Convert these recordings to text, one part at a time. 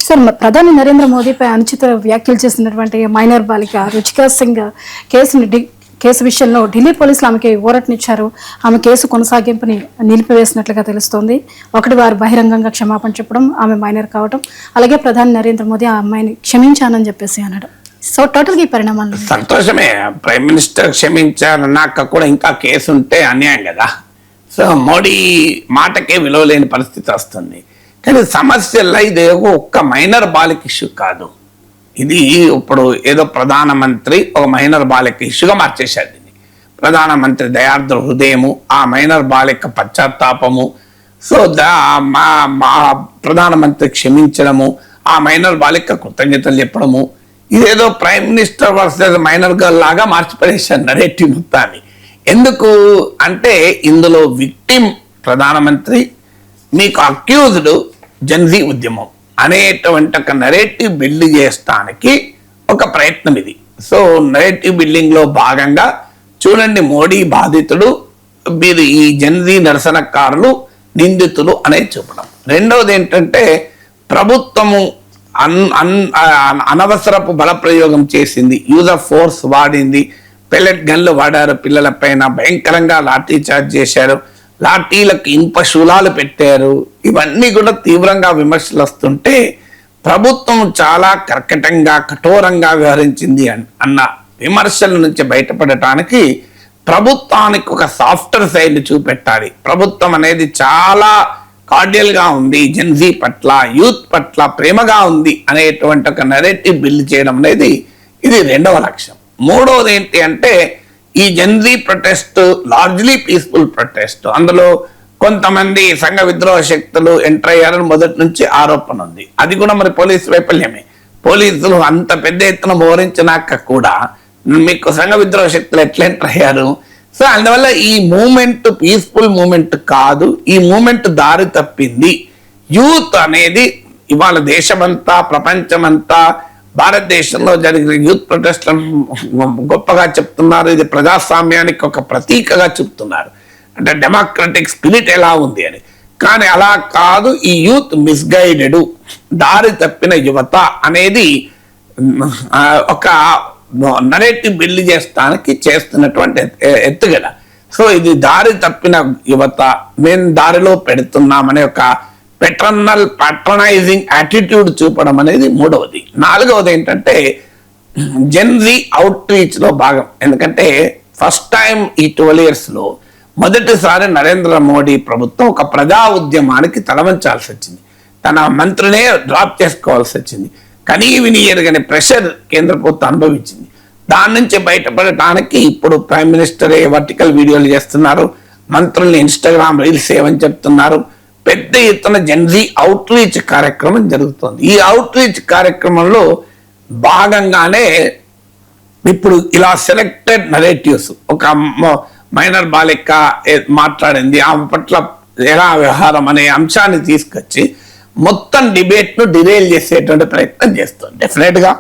Sir, ప్రధాని నరేంద్ర మోదీపై అనుచిత వ్యాఖ్యలు చేసినటువంటి మైనర్ బాలిక రుచికా సింగ్ కేసు విషయంలో ఢిల్లీ పోలీసులు ఆమెకి ఊరటనిచ్చారు. ఆమె కేసు కొనసాగింపుని నిలిపివేసినట్లుగా తెలుస్తోంది. వారు బహిరంగంగా క్షమాపణ చెప్పడం, ఆమె మైనర్ కావడం, అలాగే ప్రధాని నరేంద్ర మోదీ ఆ అమ్మాయిని క్షమించానని చెప్పేసి అన్నాడు. సో టోటల్గా ఈ పరిణామాలు సంతోషమే. ప్రైమ్ మినిస్టర్ క్షమించారన్నాక కూడా ఇంకా కేసు ఉంటే అన్యాయం కదా. సో మోడీ మాటకే విలువ లేని పరిస్థితి వస్తుంది. కానీ సమస్యల్లో ఇది ఒక్క మైనర్ బాలిక ఇష్యూ కాదు. ఇది ఇప్పుడు ఏదో ప్రధానమంత్రి ఒక మైనర్ బాలిక ఇష్యూగా మార్చేశారు దీన్ని. ప్రధానమంత్రి దయార్ద్ర హృదయము, ఆ మైనర్ బాలిక పశ్చాత్తాపము, సో మా ప్రధానమంత్రి క్షమించడము, ఆ మైనర్ బాలిక కృతజ్ఞతలు చెప్పడము, ఇదేదో prime minister versus minor girl లాగా మార్చిపడేశారు నరేటివ్ మొత్తాన్ని. ఎందుకు అంటే ఇందులో విక్టిమ్ ప్రధానమంత్రి, మీకు అక్యూజ్డ్ జన్జీ ఉద్యమం అనేటువంటి ఒక నరేటివ్ బిల్డ్ చేయడానికి ఒక ప్రయత్నం ఇది. సో నరేటివ్ బిల్డింగ్ లో భాగంగా చూడండి, మోడీ బాధితుడు, మీరు ఈ జన్జీ నిరసనకారులు నిందితులు అనేది చూపడం. రెండవది ఏంటంటే ప్రభుత్వము అనవసరపు బల ప్రయోగం చేసింది, యూజ్ ఆఫ్ ఫోర్స్ వాడింది, పెల్లెట్ గన్లు వాడారు, పిల్లల పైన భయంకరంగా లాఠీ చార్జ్ చేశారు, లాఠీలకు ఇనుప శూలాలు పెట్టారు. ఇవన్నీ కూడా తీవ్రంగా విమర్శలు వస్తుంటే ప్రభుత్వం చాలా కర్కటంగా కఠోరంగా వ్యవహరించింది అన్న విమర్శల నుంచి బయటపడటానికి ప్రభుత్వానికి ఒక సాఫ్ట్వేర్ సైడ్ చూపెట్టాలి. ప్రభుత్వం అనేది చాలా కార్డియల్ గా ఉంది, జెన్జీ పట్ల, యూత్ పట్ల ప్రేమగా ఉంది అనేటువంటి ఒక నెరేటివ్ బిల్డ్ చేయడం అనేది ఇది రెండవ లక్ష్యం. మూడవది ఏంటి అంటే ఈ Gen Z protest largely peaceful protest. అందులో కొంతమంది సంఘ విద్రోహ శక్తులు ఎంటర్ అయ్యారని మొదటి నుంచి ఆరోపణ ఉంది. అది కూడా మరి పోలీసు వైఫల్యమే. పోలీసులు అంత పెద్ద ఎత్తున మోహరించినాక కూడా మీకు సంఘ విద్రోహ శక్తులు ఎట్లా ఎంటర్ అయ్యారు? సో అందువల్ల ఈ మూమెంట్ పీస్ఫుల్ మూమెంట్ కాదు, ఈ మూమెంట్ దారి తప్పింది. యూత్ అనేది ఇవాళ దేశమంతా ప్రపంచమంతా భారతదేశంలో జరిగిన యూత్ ప్రొటెస్ట్లను గొప్పగా చెప్తున్నారు. ఇది ప్రజాస్వామ్యానికి ఒక ప్రతీకగా చెప్తున్నారు, అంటే డెమోక్రటిక్ స్పిరిట్ ఎలా ఉంది అని. కానీ అలా కాదు, ఈ యూత్ మిస్గైడెడ్, దారి తప్పిన యువత అనేది ఒక నరేటివ్ బిల్డ్ చేస్తానికి చేస్తున్నటువంటి ఎత్తుగడ. సో ఇది దారి తప్పిన యువత, మేము దారిలో పెడుతున్నామనే ఒక ప్యాట్రనైజింగ్ యాటిట్యూడ్ చూపడం అనేది మూడవది. నాలుగవది ఏంటంటే జెన్జీ అవుట్ రీచ్ లో భాగం. ఎందుకంటే ఫస్ట్ టైం ఈ 12 years లో మొదటిసారి నరేంద్ర మోడీ ప్రభుత్వం ఒక ప్రజా ఉద్యమానికి తలవంచాల్సి వచ్చింది. తన మంత్రినే డ్రాప్ చేసుకోవాల్సి వచ్చింది. కనీ విని ఎరగని ప్రెషర్ కేంద్ర ప్రభుత్వం అనుభవించింది. దాని నుంచి బయటపడటానికి ఇప్పుడు ప్రైమ్ మినిస్టరే వర్టికల్ వీడియోలు చేస్తున్నారు, మంత్రుల్ని ఇన్స్టాగ్రామ్ రీల్స్ ఏమని చెప్తున్నారు. పెద్ద ఎత్తున జెన్జీ అవుట్ రీచ్ కార్యక్రమం జరుగుతుంది. ఈ అవుట్ రీచ్ కార్యక్రమంలో భాగంగానే ఇప్పుడు ఇలా సెలెక్టెడ్ నరేటివ్స్, ఒక మైనర్ బాలిక మాట్లాడింది, ఆమె పట్ల ఎలా వ్యవహారం అనే అంశాన్ని తీసుకొచ్చి మొత్తం డిబేట్ ను డిరేల్ చేసేటువంటి ప్రయత్నం చేస్తుంది. డెఫినెట్ గా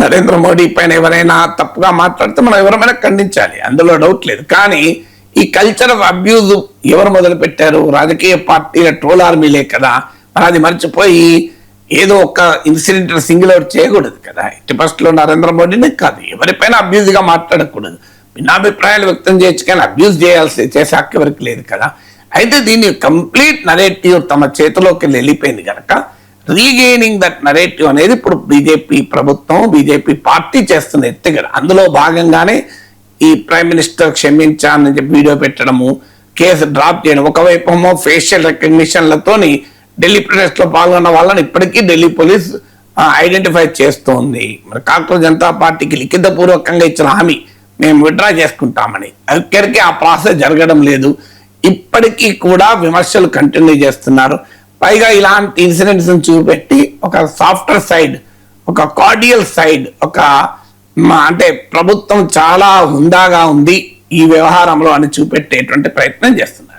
నరేంద్ర మోడీ పైన ఎవరైనా తప్పుగా మాట్లాడితే మనం ఎవరైనా ఖండించాలి, అందులో డౌట్ లేదు. కానీ ఈ కల్చర్ ఆఫ్ అబ్యూజ్ ఎవరు మొదలు పెట్టారు? రాజకీయ పార్టీల ట్రోల్ ఆర్మీలే కదా. మరి అది మర్చిపోయి ఏదో ఒక ఇన్సిడెంట్ సింగిల్ అవుట్ చేయకూడదు కదా. ఇటు ఫస్ట్ లో నరేంద్ర మోడీనే కాదు, ఎవరిపైన అబ్యూజ్ గా మాట్లాడకూడదు. భిన్నాభిప్రాయాలు వ్యక్తం చేయొచ్చు, కానీ అబ్యూజ్ చేసే హక్కు ఎవరికి లేదు కదా. అయితే దీన్ని కంప్లీట్ నరేటివ్ తమ చేతిలోకి వెళ్ళిపోయింది కనుక రీగెయినింగ్ దట్ నరేటివ్ అనేది ఇప్పుడు బీజేపీ ప్రభుత్వం, బీజేపీ పార్టీ చేస్తున్న ఎత్తుగడ. అందులో భాగంగానే ఈ ప్రైమ్ మినిస్టర్ క్షమించాలని చెప్పి వీడియో పెట్టడము, కేసు డ్రాప్ చేయడం. ఒకవైపు ఏమో ఫేషియల్ రికగ్నిషన్లతోని ఢిల్లీ ప్రొటెస్ట్ లో పాల్గొన్న వాళ్ళని ఇప్పటికీ ఢిల్లీ పోలీస్ ఐడెంటిఫై చేస్తోంది. మరి కాంగ్రెస్ జనతా పార్టీకి లిఖితపూర్వకంగా ఇచ్చిన హామీ మేము విత్డ్రా చేసుకుంటామని, ఎక్కడికి ఆ ప్రాసెస్ జరగడం లేదు. ఇప్పటికీ కూడా విమర్శలు కంటిన్యూ చేస్తున్నారు. పైగా ఇలాంటి ఇన్సిడెంట్స్ చూపెట్టి ఒక సాఫ్ట్వేర్ సైడ్, ఒక కార్డియల్ సైడ్, ఒక అంటే ప్రభుత్వం చాలా హుందాగా ఉంది ఈ వ్యవహారంలో అని చూపెట్టేటువంటి ప్రయత్నం చేస్తున్నారు.